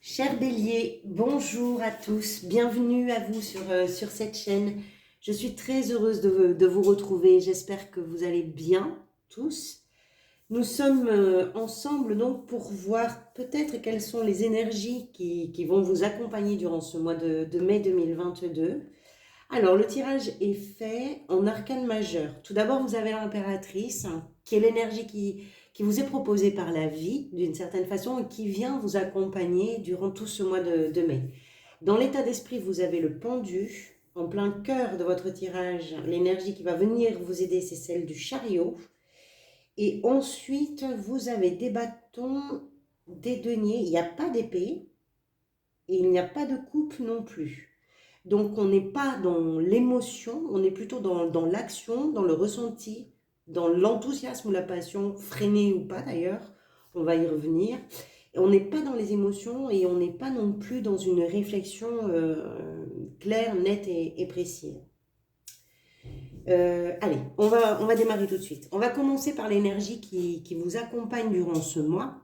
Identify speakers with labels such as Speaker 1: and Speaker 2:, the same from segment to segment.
Speaker 1: Chers béliers, bonjour à tous, bienvenue à vous sur cette chaîne. Je suis très heureuse de vous retrouver, j'espère que vous allez bien tous. Nous sommes ensemble donc pour voir peut-être quelles sont les énergies qui vont vous accompagner durant ce mois de mai 2022. Alors le tirage est fait en arcane majeur. Tout d'abord vous avez l'impératrice qui est l'énergie qui vous est proposée par la vie d'une certaine façon et qui vient vous accompagner durant tout ce mois de mai. Dans l'état d'esprit vous avez le pendu. En plein cœur de votre tirage, l'énergie qui va venir vous aider c'est celle du chariot. Et ensuite vous avez des bâtons, des deniers, il n'y a pas d'épée et il n'y a pas de coupe non plus. Donc, on n'est pas dans l'émotion, on est plutôt dans l'action, dans le ressenti, dans l'enthousiasme ou la passion, freinée ou pas d'ailleurs, on va y revenir. Et on n'est pas dans les émotions et on n'est pas non plus dans une réflexion claire, nette et précise. Allez, on va démarrer tout de suite. On va commencer par l'énergie qui vous accompagne durant ce mois,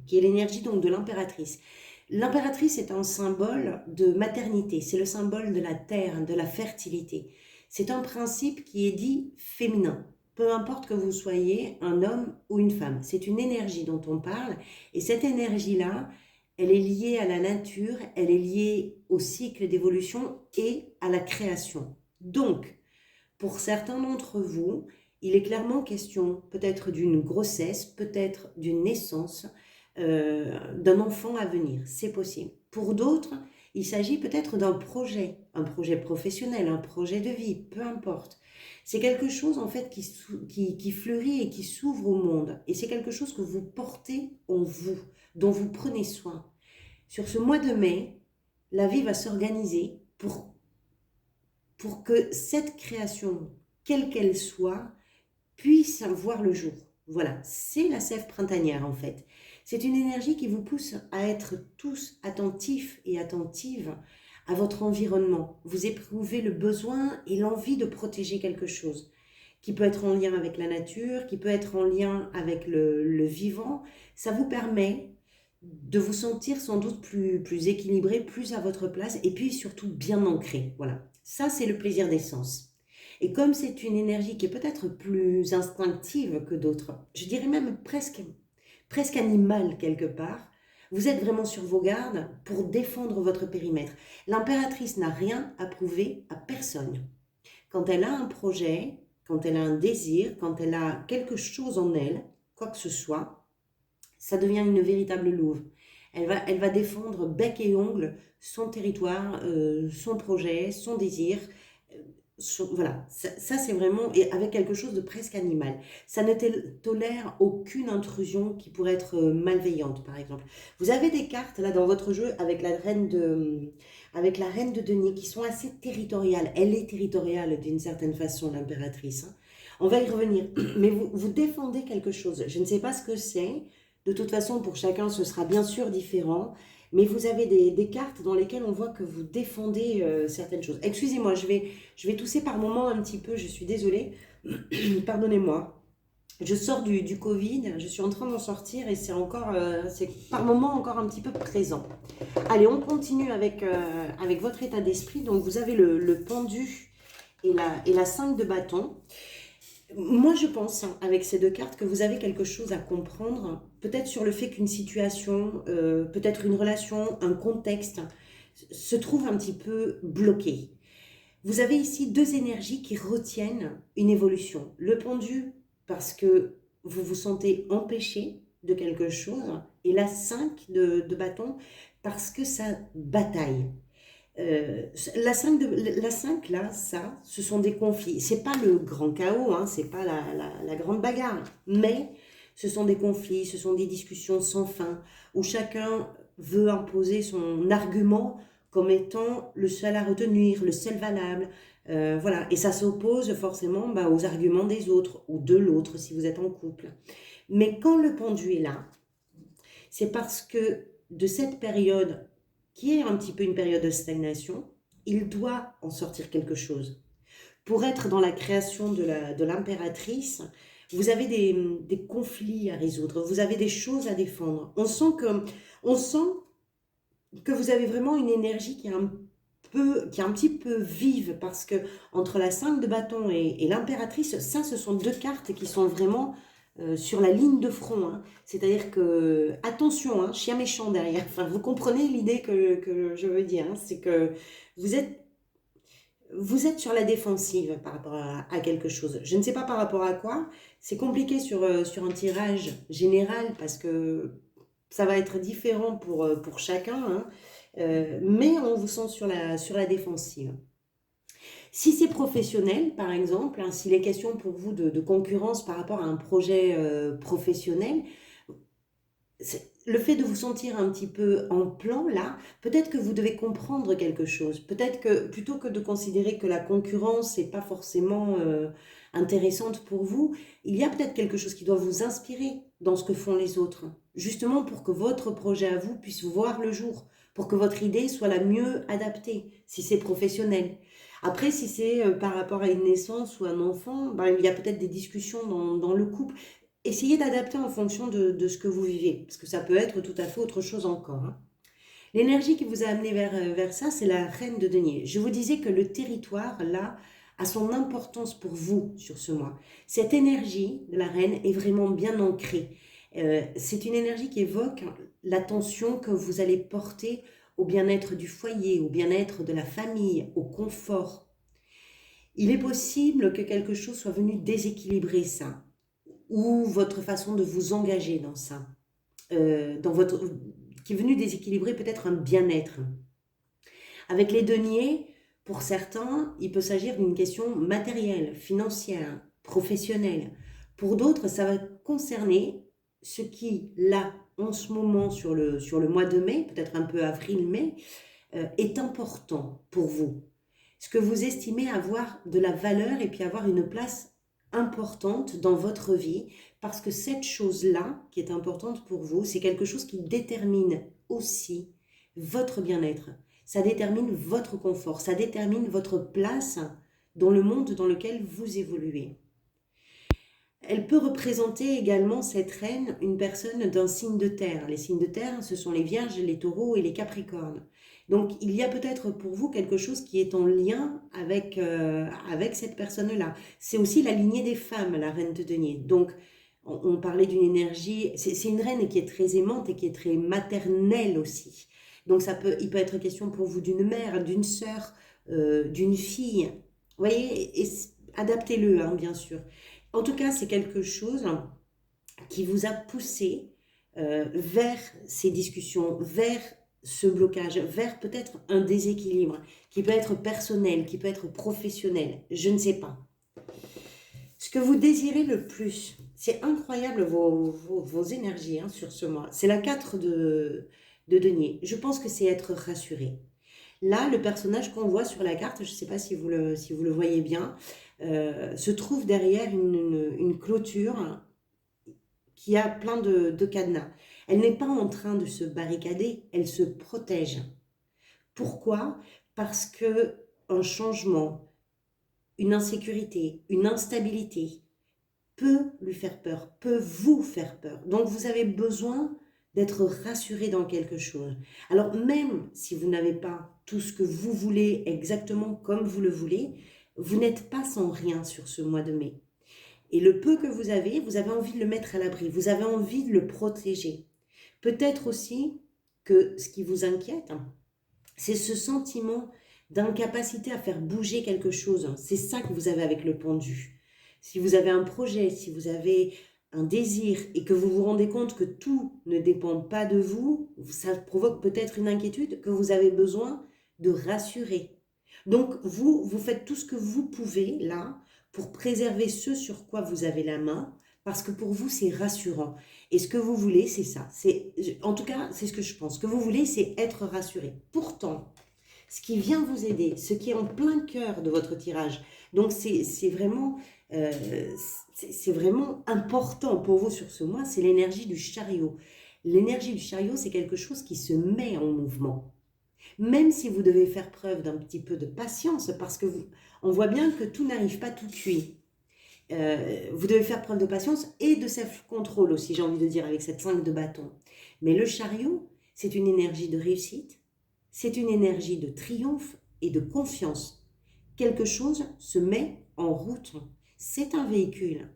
Speaker 1: qui est l'énergie donc de l'impératrice. L'impératrice est un symbole de maternité, c'est le symbole de la terre, de la fertilité. C'est un principe qui est dit féminin, peu importe que vous soyez un homme ou une femme. C'est une énergie dont on parle et cette énergie-là, elle est liée à la nature, elle est liée au cycle d'évolution et à la création. Donc, pour certains d'entre vous, il est clairement question peut-être d'une grossesse, peut-être d'une naissance, d'un enfant à venir. C'est possible. Pour d'autres, il s'agit peut-être d'un projet, un projet professionnel, un projet de vie, peu importe. C'est quelque chose en fait qui fleurit et qui s'ouvre au monde. Et c'est quelque chose que vous portez en vous, dont vous prenez soin. Sur ce mois de mai, la vie va s'organiser pour que cette création, quelle qu'elle soit, puisse voir le jour. Voilà, c'est la sève printanière en fait. C'est une énergie qui vous pousse à être tous attentifs et attentives à votre environnement. Vous éprouvez le besoin et l'envie de protéger quelque chose qui peut être en lien avec la nature, qui peut être en lien avec le vivant. Ça vous permet de vous sentir sans doute plus équilibré, plus à votre place et puis surtout bien ancré. Voilà, ça c'est le plaisir des sens. Et comme c'est une énergie qui est peut-être plus instinctive que d'autres, je dirais même presque animale quelque part, vous êtes vraiment sur vos gardes pour défendre votre périmètre. L'impératrice n'a rien à prouver à personne. Quand elle a un projet, quand elle a un désir, quand elle a quelque chose en elle, quoi que ce soit, ça devient une véritable louve. Elle va défendre bec et ongle son territoire, son projet, son désir, voilà, ça c'est vraiment, et avec quelque chose de presque animal. Ça ne tolère aucune intrusion qui pourrait être malveillante, par exemple. Vous avez des cartes là dans votre jeu avec la reine de denier qui sont assez territoriales. Elle est territoriale d'une certaine façon, l'impératrice, hein. On va y revenir. Mais vous défendez quelque chose. Je ne sais pas ce que c'est. De toute façon, pour chacun, ce sera bien sûr différent. Mais vous avez des cartes dans lesquelles on voit que vous défendez certaines choses. Excusez-moi, je vais tousser par moments un petit peu, je suis désolée. Pardonnez-moi. Je sors du Covid, je suis en train d'en sortir et c'est par moments encore un petit peu présent. Allez, on continue avec votre état d'esprit. Donc, vous avez le pendu et la 5 de bâton. Moi, je pense, hein, avec ces deux cartes, que vous avez quelque chose à comprendre, peut-être sur le fait qu'une situation, peut-être une relation, un contexte, se trouve un petit peu bloqué. Vous avez ici deux énergies qui retiennent une évolution. Le pendu, parce que vous vous sentez empêché de quelque chose, et la 5 de bâton, parce que ça bataille. La 5 là, ça, ce sont des conflits. C'est pas le grand chaos, hein, c'est pas la grande bagarre, mais ce sont des conflits, ce sont des discussions sans fin, où chacun veut imposer son argument comme étant le seul à retenir, le seul valable. Voilà, et ça s'oppose forcément aux arguments des autres, ou de l'autre si vous êtes en couple. Mais quand le pendu est là, c'est parce que de cette période, qui est un petit peu une période de stagnation, il doit en sortir quelque chose. Pour être dans la création de l'impératrice, vous avez des conflits à résoudre, vous avez des choses à défendre. On sent que vous avez vraiment une énergie qui est un petit peu vive, parce que entre la 5 de bâton et l'impératrice, ça, ce sont deux cartes qui sont vraiment sur la ligne de front, hein. C'est-à-dire que, attention, hein, chien méchant derrière. Enfin, vous comprenez l'idée que je veux dire, hein. C'est que vous êtes, vous êtes sur la défensive par rapport à quelque chose. Je ne sais pas par rapport à quoi. C'est compliqué sur un tirage général parce que ça va être différent pour chacun, hein. Mais on vous sent sur la défensive. Si c'est professionnel, par exemple, hein, s'il est question pour vous de concurrence par rapport à un projet professionnel, le fait de vous sentir un petit peu en plan là, peut-être que vous devez comprendre quelque chose. Peut-être que plutôt que de considérer que la concurrence n'est pas forcément intéressante pour vous, il y a peut-être quelque chose qui doit vous inspirer dans ce que font les autres, justement pour que votre projet à vous puisse voir le jour, pour que votre idée soit la mieux adaptée, si c'est professionnel. Après, si c'est par rapport à une naissance ou un enfant, ben, il y a peut-être des discussions dans le couple. Essayez d'adapter en fonction de ce que vous vivez, parce que ça peut être tout à fait autre chose encore, hein. L'énergie qui vous a amené vers ça, c'est la reine de denier. Je vous disais que le territoire, là, a son importance pour vous sur ce mois. Cette énergie de la reine est vraiment bien ancrée. C'est une énergie qui évoque l'attention que vous allez porter au bien-être du foyer, au bien-être de la famille, au confort. Il est possible que quelque chose soit venu déséquilibrer ça, ou votre façon de vous engager dans ça, dans votre, qui est venu déséquilibrer peut-être un bien-être. Avec les deniers, pour certains, il peut s'agir d'une question matérielle, financière, professionnelle. Pour d'autres, ça va concerner ce qui, là, en ce moment, sur le mois de mai, peut-être un peu avril-mai, est important pour vous. Ce que vous estimez avoir de la valeur et puis avoir une place importante dans votre vie, parce que cette chose-là, qui est importante pour vous, c'est quelque chose qui détermine aussi votre bien-être. Ça détermine votre confort, ça détermine votre place dans le monde dans lequel vous évoluez. Elle peut représenter également, cette reine, une personne d'un signe de terre. Les signes de terre, ce sont les vierges, les taureaux et les capricornes. Donc, il y a peut-être pour vous quelque chose qui est en lien avec cette personne-là. C'est aussi la lignée des femmes, la reine de denier. Donc, on parlait d'une énergie, c'est une reine qui est très aimante et qui est très maternelle aussi. Donc, il peut être question pour vous d'une mère, d'une sœur, d'une fille. Vous voyez, adaptez-le, hein, bien sûr. En tout cas, c'est quelque chose qui vous a poussé vers ces discussions, vers ce blocage, vers peut-être un déséquilibre qui peut être personnel, qui peut être professionnel, je ne sais pas. Ce que vous désirez le plus, c'est incroyable vos énergies, hein, sur ce mois. C'est la 4 de denier. Je pense que c'est être rassuré. Là, le personnage qu'on voit sur la carte, je ne sais pas si vous le voyez bien, se trouve derrière une clôture qui a plein de cadenas. Elle n'est pas en train de se barricader, elle se protège. Pourquoi? Parce que un changement, une insécurité, une instabilité peut lui faire peur, peut vous faire peur. Donc vous avez besoin d'être rassuré dans quelque chose. Alors même si vous n'avez pas tout ce que vous voulez exactement comme vous le voulez, vous n'êtes pas sans rien sur ce mois de mai. Et le peu que vous avez envie de le mettre à l'abri, vous avez envie de le protéger. Peut-être aussi que ce qui vous inquiète, c'est ce sentiment d'incapacité à faire bouger quelque chose. C'est ça que vous avez avec le pendu. Si vous avez un projet, si vous avez un désir et que vous vous rendez compte que tout ne dépend pas de vous, ça provoque peut-être une inquiétude que vous avez besoin de rassurer. Donc vous faites tout ce que vous pouvez là pour préserver ce sur quoi vous avez la main, parce que pour vous c'est rassurant. Et ce que vous voulez, c'est ça. En tout cas, c'est ce que je pense. Ce que vous voulez, c'est être rassuré. Pourtant, ce qui vient vous aider, ce qui est en plein cœur de votre tirage, donc euh, c'est vraiment important pour vous sur ce mois, c'est l'énergie du chariot. L'énergie du chariot, c'est quelque chose qui se met en mouvement. Même si vous devez faire preuve d'un petit peu de patience, parce que on voit bien que tout n'arrive pas tout cuit. Vous devez faire preuve de patience et de self-control aussi, j'ai envie de dire, avec cette 5 de bâton. Mais le chariot, c'est une énergie de réussite, c'est une énergie de triomphe et de confiance. Quelque chose se met en route. C'est un véhicule.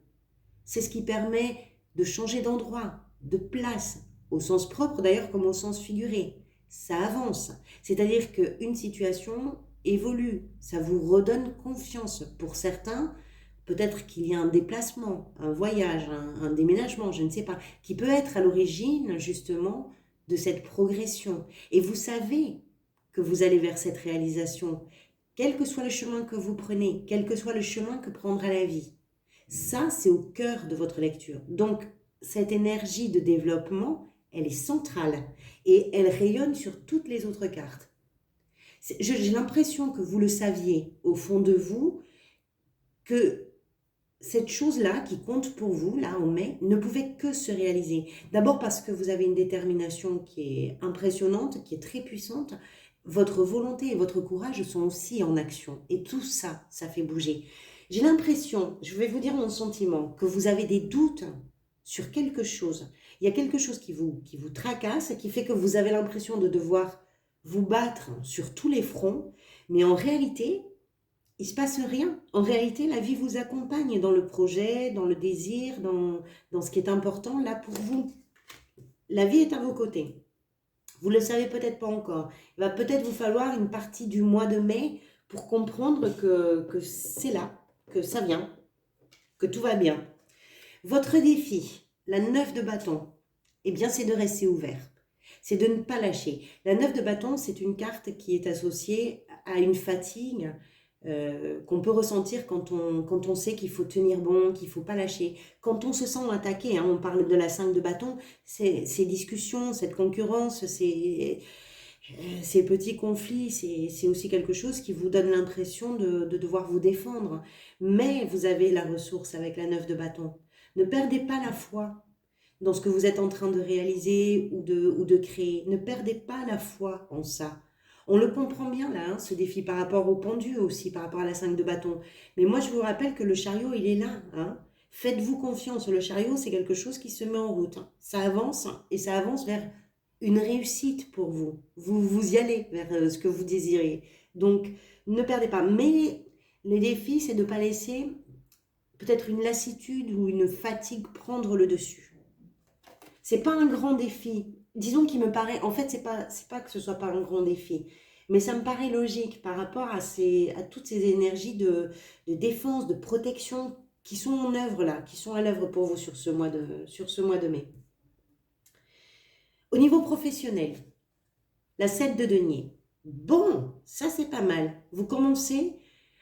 Speaker 1: C'est ce qui permet de changer d'endroit, de place, au sens propre d'ailleurs comme au sens figuré. Ça avance. C'est-à-dire qu'une situation évolue. Ça vous redonne confiance. Pour certains, peut-être qu'il y a un déplacement, un voyage, un déménagement, je ne sais pas, qui peut être à l'origine justement de cette progression. Et vous savez que vous allez vers cette réalisation, quel que soit le chemin que vous prenez, quel que soit le chemin que prendra la vie. Ça, c'est au cœur de votre lecture. Donc, cette énergie de développement, elle est centrale et elle rayonne sur toutes les autres cartes. J'ai l'impression que vous le saviez au fond de vous, que cette chose-là qui compte pour vous, là en mai, ne pouvait que se réaliser. D'abord parce que vous avez une détermination qui est impressionnante, qui est très puissante. Votre volonté et votre courage sont aussi en action. Et tout ça, ça fait bouger. J'ai l'impression, je vais vous dire mon sentiment, que vous avez des doutes sur quelque chose. Il y a quelque chose qui vous tracasse, qui fait que vous avez l'impression de devoir vous battre sur tous les fronts. Mais en réalité, il ne se passe rien. En réalité, la vie vous accompagne dans le projet, dans le désir, dans ce qui est important là pour vous. La vie est à vos côtés. Vous ne le savez peut-être pas encore. Il va peut-être vous falloir une partie du mois de mai pour comprendre que c'est là, que ça vient, que tout va bien. Votre défi, la 9 de bâton, eh bien c'est de rester ouvert. C'est de ne pas lâcher. La 9 de bâton, c'est une carte qui est associée à une fatigue, qu'on peut ressentir quand on sait qu'il faut tenir bon, qu'il ne faut pas lâcher. Quand on se sent attaqué, hein, on parle de la 5 de bâton, ces discussions, cette concurrence, ces petits conflits, c'est aussi quelque chose qui vous donne l'impression de devoir vous défendre. Mais vous avez la ressource avec la 9 de bâton. Ne perdez pas la foi dans ce que vous êtes en train de réaliser ou de créer. Ne perdez pas la foi en ça. On le comprend bien là, hein, ce défi par rapport au pendu aussi, par rapport à la 5 de bâton. Mais moi, je vous rappelle que le chariot, il est là. Hein. Faites-vous confiance. Le chariot, c'est quelque chose qui se met en route. Hein. Ça avance et ça avance vers une réussite pour vous. Vous y allez vers ce que vous désirez. Donc, ne perdez pas. Mais les défis, c'est de ne pas laisser peut-être une lassitude ou une fatigue prendre le dessus. C'est pas un grand défi. Disons qu'il me paraît, en fait, c'est pas que ce soit pas un grand défi, mais ça me paraît logique par rapport à toutes ces énergies de défense, de protection qui sont en œuvre là, qui sont à l'œuvre pour vous sur ce mois de mai. Au niveau professionnel, la 7 de denier. Bon, ça c'est pas mal. Vous commencez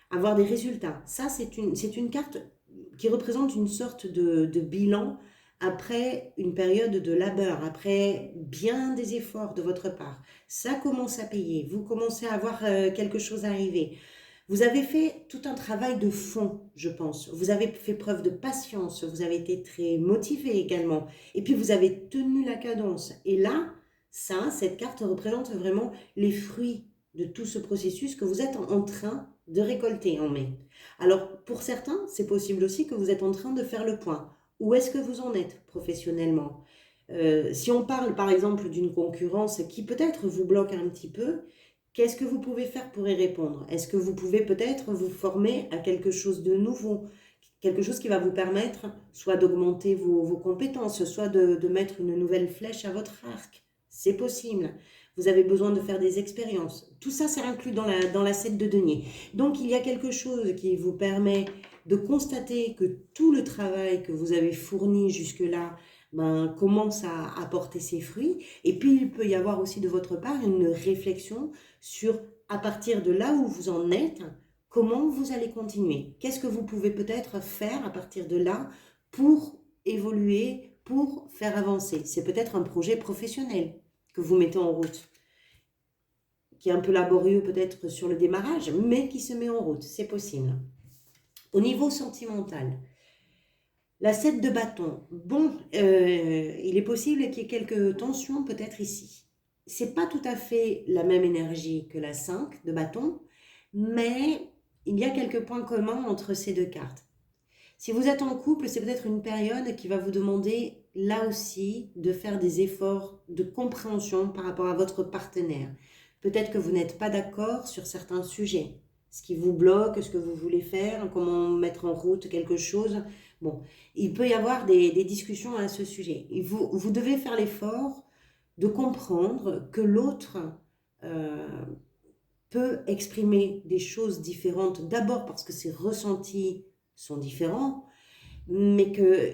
Speaker 1: à avoir des résultats. Ça, c'est une carte qui représente une sorte de bilan après une période de labeur, après bien des efforts de votre part. Ça commence à payer, vous commencez à voir quelque chose arriver. Vous avez fait tout un travail de fond, je pense. Vous avez fait preuve de patience, vous avez été très motivé également. Et puis vous avez tenu la cadence. Et là, cette carte représente vraiment les fruits de tout ce processus que vous êtes en train de récolter en mai. Alors, pour certains, c'est possible aussi que vous êtes en train de faire le point. Où est-ce que vous en êtes professionnellement? Si on parle par exemple d'une concurrence qui peut-être vous bloque un petit peu, qu'est-ce que vous pouvez faire pour y répondre? Est-ce que vous pouvez peut-être vous former à quelque chose de nouveau? Quelque chose qui va vous permettre soit d'augmenter vos compétences, soit de mettre une nouvelle flèche à votre arc. C'est possible. Vous avez besoin de faire des expériences. Tout ça, c'est inclus dans la 7 de denier. Donc, il y a quelque chose qui vous permet de constater que tout le travail que vous avez fourni jusque-là commence à apporter ses fruits. Et puis, il peut y avoir aussi de votre part une réflexion sur, à partir de là où vous en êtes, comment vous allez continuer. Qu'est-ce que vous pouvez peut-être faire à partir de là pour évoluer, pour faire avancer. C'est peut-être un projet professionnel que vous mettez en route, qui est un peu laborieux peut-être sur le démarrage, mais qui se met en route, c'est possible. Au niveau sentimental, la 7 de bâton, bon, il est possible qu'il y ait quelques tensions peut-être ici. C'est pas tout à fait la même énergie que la 5 de bâton, mais il y a quelques points communs entre ces deux cartes. Si vous êtes en couple, c'est peut-être une période qui va vous demander, là aussi, de faire des efforts de compréhension par rapport à votre partenaire. Peut-être que vous n'êtes pas d'accord sur certains sujets. Ce qui vous bloque, ce que vous voulez faire, comment mettre en route quelque chose. Bon, il peut y avoir des discussions à ce sujet. Et vous devez faire l'effort de comprendre que l'autre euh, peut exprimer des choses différentes. D'abord parce que ses ressentis sont différents, mais que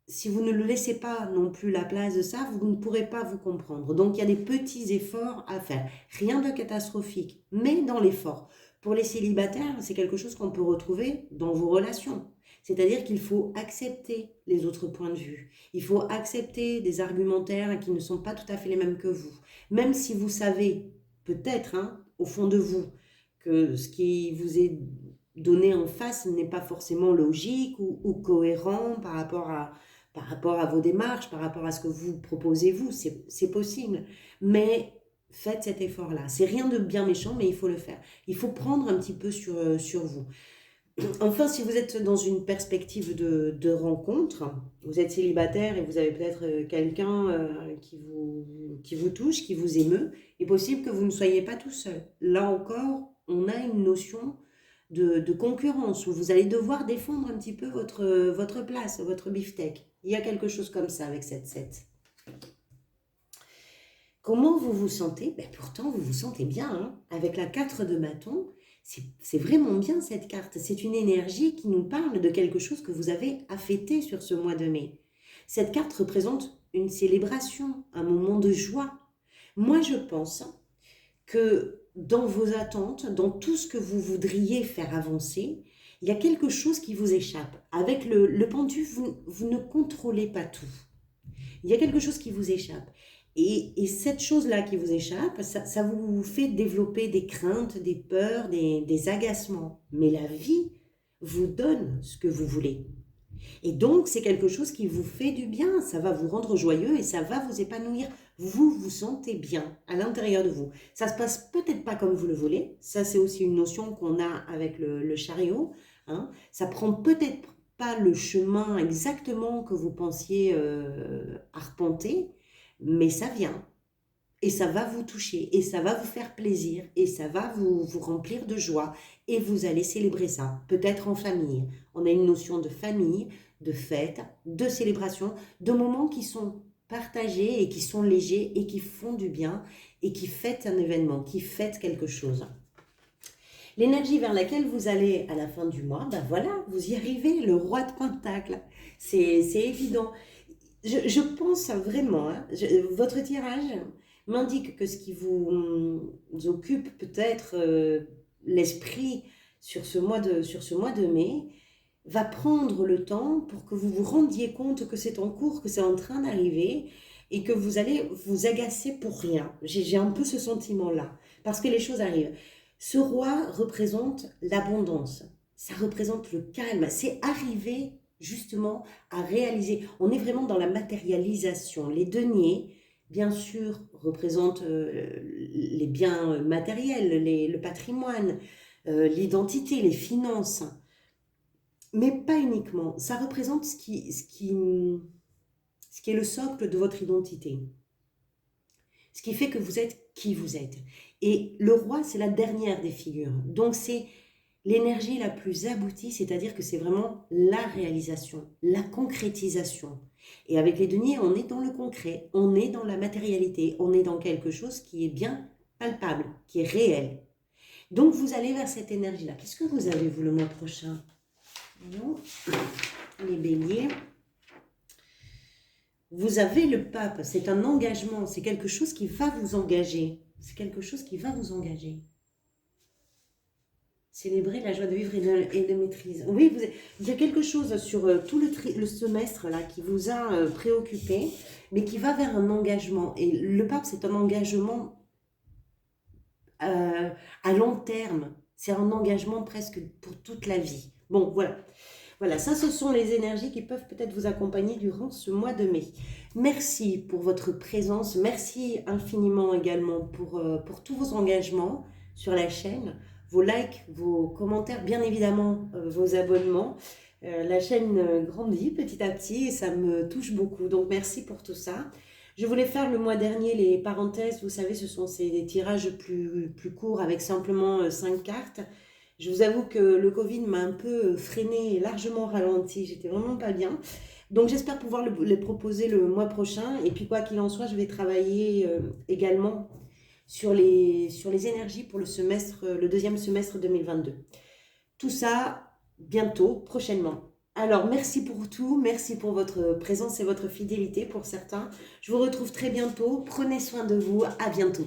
Speaker 1: si vous ne le laissez pas non plus la place de ça, vous ne pourrez pas vous comprendre. Donc il y a des petits efforts à faire. Rien de catastrophique, mais dans l'effort. Pour les célibataires, c'est quelque chose qu'on peut retrouver dans vos relations. C'est-à-dire qu'il faut accepter les autres points de vue. Il faut accepter des argumentaires qui ne sont pas tout à fait les mêmes que vous. Même si vous savez, peut-être, hein, au fond de vous, que ce qui vous est donné en face n'est pas forcément logique ou cohérent par rapport à vos démarches, par rapport à ce que vous proposez vous, c'est possible. Mais faites cet effort-là. C'est rien de bien méchant, mais il faut le faire. Il faut prendre un petit peu sur vous. Enfin, si vous êtes dans une perspective de rencontre, vous êtes célibataire et vous avez peut-être quelqu'un qui vous touche, qui vous émeut, il est possible que vous ne soyez pas tout seul. Là encore, on a une notion de concurrence où vous allez devoir défendre un petit peu votre place, votre beefsteak. Il y a quelque chose comme ça avec cette 7. Comment vous vous sentez? Ben pourtant, vous vous sentez bien, hein. Avec la 4 de bâton, c'est vraiment bien cette carte. C'est une énergie qui nous parle de quelque chose que vous avez à fêter sur ce mois de mai. Cette carte représente une célébration, un moment de joie. Moi, je pense que dans vos attentes, dans tout ce que vous voudriez faire avancer, il y a quelque chose qui vous échappe. Avec le pendu, vous ne contrôlez pas tout. Il y a quelque chose qui vous échappe. Et cette chose-là qui vous échappe, ça vous fait développer des craintes, des peurs, des agacements. Mais la vie vous donne ce que vous voulez. Et donc, c'est quelque chose qui vous fait du bien. Ça va vous rendre joyeux et ça va vous épanouir. Vous vous sentez bien à l'intérieur de vous. Ça se passe peut-être pas comme vous le voulez. Ça, c'est aussi une notion qu'on a avec le chariot. Hein. Ça prend peut-être pas le chemin exactement que vous pensiez arpenter, mais ça vient. Et ça va vous toucher, et ça va vous faire plaisir, et ça va vous remplir de joie, et vous allez célébrer ça, peut-être en famille. On a une notion de famille, de fête, de célébration, de moments qui sont partagés et qui sont légers et qui font du bien et qui fêtent un événement, qui fêtent quelque chose. L'énergie vers laquelle vous allez à la fin du mois, ben voilà, vous y arrivez, le roi de Pentacle. C'est évident. Je pense vraiment, hein, votre tirage m'indique que ce qui vous occupe peut-être l'esprit sur ce mois de mai va prendre le temps pour que vous vous rendiez compte que c'est en cours, que c'est en train d'arriver et que vous allez vous agacer pour rien. J'ai un peu ce sentiment-là, parce que les choses arrivent. Ce roi représente l'abondance, ça représente le calme, c'est arriver justement à réaliser. On est vraiment dans la matérialisation. Les deniers, bien sûr, représentent les biens matériels, le patrimoine, l'identité, les finances, mais pas uniquement. Ça représente ce qui est le socle de votre identité, ce qui fait que vous êtes qui vous êtes. Et le roi, c'est la dernière des figures. Donc c'est l'énergie la plus aboutie, c'est-à-dire que c'est vraiment la réalisation, la concrétisation. Et avec les deniers, on est dans le concret, on est dans la matérialité, on est dans quelque chose qui est bien palpable, qui est réel. Donc vous allez vers cette énergie-là. Qu'est-ce que vous avez, vous, le mois prochain? Non. Les béliers. Vous avez le pape, c'est un engagement, c'est quelque chose qui va vous engager. C'est quelque chose qui va vous engager. Célébrer la joie de vivre et de maîtrise. Oui, il y a quelque chose sur tout le semestre là qui vous a préoccupé, mais qui va vers un engagement. Et le pape, c'est un engagement à long terme. C'est un engagement presque pour toute la vie. Bon, voilà. Voilà, ça, ce sont les énergies qui peuvent peut-être vous accompagner durant ce mois de mai. Merci pour votre présence. Merci infiniment également pour tous vos engagements sur la chaîne, vos likes, vos commentaires, bien évidemment vos abonnements. La chaîne grandit petit à petit et ça me touche beaucoup. Donc, merci pour tout ça. Je voulais faire le mois dernier les parenthèses, vous savez, ce sont ces tirages plus courts avec simplement 5 cartes. Je vous avoue que le Covid m'a un peu freiné et largement ralenti, j'étais vraiment pas bien. Donc j'espère pouvoir les proposer le mois prochain. Et puis quoi qu'il en soit, je vais travailler également sur les énergies pour le deuxième semestre 2022. Tout ça bientôt, prochainement. Alors, merci pour tout, merci pour votre présence et votre fidélité pour certains. Je vous retrouve très bientôt. Prenez soin de vous, à bientôt.